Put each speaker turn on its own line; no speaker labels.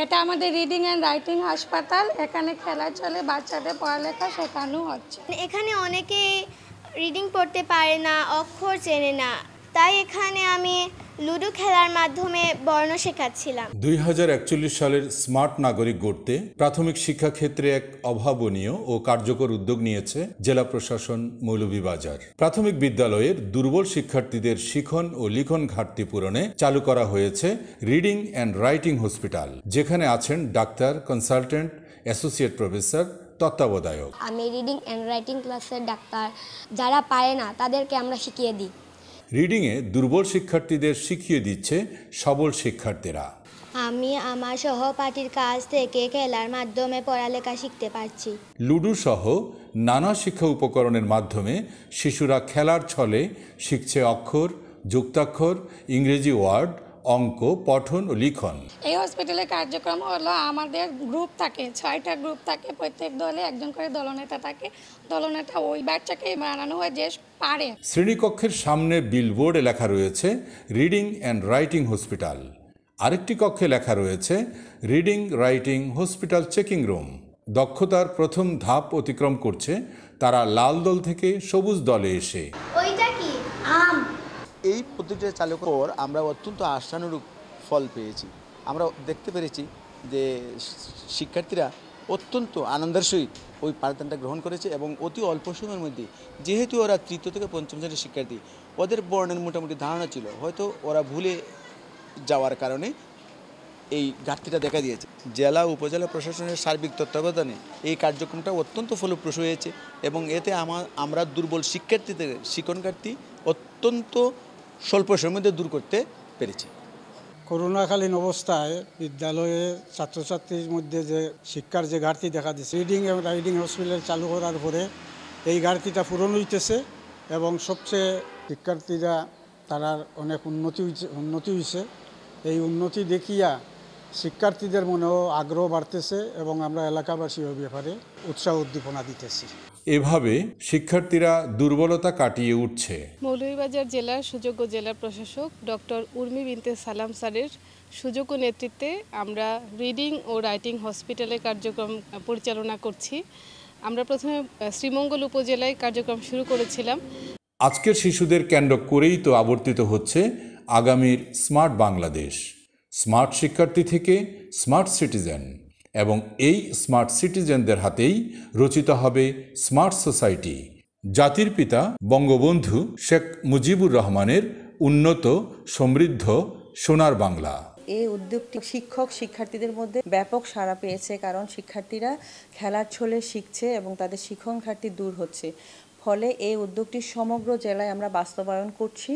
এটা আমাদের reading and writing হাসপাতাল। এখানে খেলা চলে, বাচ্চাদের পড়ালেখা শেখানো হচ্ছে।
এখানে অনেকে রিডিং পড়তে পারে না, অক্ষর চেনে না, তাই এখানে আমি লুডো খেলার মাধ্যমে বর্ণ শেখাচ্ছিলাম।
2041 সালের স্মার্ট নাগরিক গড়তে প্রাথমিক শিক্ষা ক্ষেত্রে এক অভাবনীয় ও কার্যকর উদ্যোগ নিয়েছে জেলা প্রশাসন মৌলভীবাজার। প্রাথমিক বিদ্যালয়ের দুর্বল শিক্ষার্থীদের শিখন ও লিখন ঘাটতি পূরণে চালু করা হয়েছে রিডিং অ্যান্ড রাইটিং হসপিটাল, যেখানে আছেন ডাক্তার, কনসালটেন্ট, অ্যাসোসিয়েট প্রফেসর, তত্ত্বাবধায়ক।
আমি রিডিং অ্যান্ড রাইটিং ক্লাসের ডাক্তার। যারা পারে না তাদেরকে আমরা শিখিয়ে দিই।
রিডিংয়ে দুর্বল শিক্ষার্থীদের শিখিয়ে দিচ্ছে সবল শিক্ষার্থীরা।
আমি আমার সহপাঠীর কাছ থেকে খেলার মাধ্যমে পড়ালেখা শিখতে পারছি।
লুডো সহ নানা শিক্ষা উপকরণের মাধ্যমে শিশুরা খেলার ছলে শিখছে অক্ষর, যুক্তাক্ষর, ইংরেজি ওয়ার্ড, অঙ্ক, পঠন ও লিখন।
এই হসপিটালের কার্যক্রম হলো আমাদের গ্রুপ থাকে, 6টা গ্রুপ থাকে। প্রত্যেক দলে একজন করে দলনেতা থাকে। দলনেতা ওই বাচ্চাকে বানানো হয় যে পারে।
শ্রেণীকক্ষের সামনে বিলবোর্ডে লেখা রয়েছে রিডিং অ্যান্ড রাইটিং হসপিটাল। আরেকটি কক্ষে লেখা রয়েছে reading writing hospital checking room. দক্ষতার প্রথম ধাপ অতিক্রম করছে তারা লাল দল থেকে সবুজ দলে এসে।
ওইটা কি? আম।
এই পদ্ধতিটা চালু করার পর আমরা অত্যন্ত আশানুরূপ ফল পেয়েছি। আমরা দেখতে পেরেছি যে শিক্ষার্থীরা অত্যন্ত আনন্দের সহিত ওই পাঠদানটা গ্রহণ করেছে এবং অতি অল্প সময়ের মধ্যে, যেহেতু ওরা তৃতীয় থেকে পঞ্চম শ্রেণীর শিক্ষার্থী, ওদের বর্ণের মোটামুটি ধারণা ছিল, হয়তো ওরা ভুলে যাওয়ার কারণে এই ঘাটতিটা দেখা দিয়েছে। জেলা উপজেলা প্রশাসনের সার্বিক তত্ত্বাবধানে এই কার্যক্রমটা অত্যন্ত ফলপ্রসূ হয়েছে এবং এতে আমরা দুর্বল শিক্ষার্থীদের শিক্ষণ ঘাটতি অত্যন্ত স্বল্প সময়ের মধ্যে দূর করতে পেরেছি।
করোনাকালীন অবস্থায় বিদ্যালয়ে ছাত্রছাত্রীর মধ্যে যে শিক্ষার যে ঘাটতি দেখা দিচ্ছে, রিডিং এবং রাইটিং হসপিটাল চালু করার পরে এই ঘাটতিটা পূরণ হইতেছে এবং সবচেয়ে শিক্ষার্থীরা তারার অনেক উন্নতি হয়েছে। এই উন্নতি দেখিয়া শিক্ষার্থীদের মনেও আগ্রহ বাড়তেছে এবং আমরা এলাকাবাসী ওই ব্যাপারে উৎসাহ উদ্দীপনা দিতেছি।
এভাবে শিক্ষার্থীরা দুর্বলতা কাটিয়ে উঠছে।
মৌলভীবাজার জেলার সুযোগ্য জেলা প্রশাসক ডক্টর উর্মি বিনতে সালাম স্যারের সুযোগ্য নেতৃত্বে আমরা রিডিং ও রাইটিং হসপিটালে কার্যক্রম পরিচালনা করছি। আমরা প্রথমে শ্রীমঙ্গল উপজেলায় কার্যক্রম শুরু করেছিলাম।
আজকের শিশুদের কেন্দ্র করেই তো আবর্তিত হচ্ছে আগামীর স্মার্ট বাংলাদেশ। স্মার্ট শিক্ষার্থী থেকে স্মার্ট সিটিজেন, এবং এই স্মার্ট সিটিজেনদের হাতেই রচিত হবে স্মার্ট সোসাইটি। জাতির পিতা বঙ্গবন্ধু শেখ মুজিবুর রহমানের উন্নত, সমৃদ্ধ সোনার বাংলা।
এই উদ্যোগটি শিক্ষক শিক্ষার্থীদের মধ্যে ব্যাপক সাড়া পেয়েছে, কারণ শিক্ষার্থীরা খেলার ছলে শিখছে এবং তাদের শিক্ষণ ঘাটতি দূর হচ্ছে। ফলে এই উদ্যোগটি সমগ্র জেলায় আমরা বাস্তবায়ন করছি।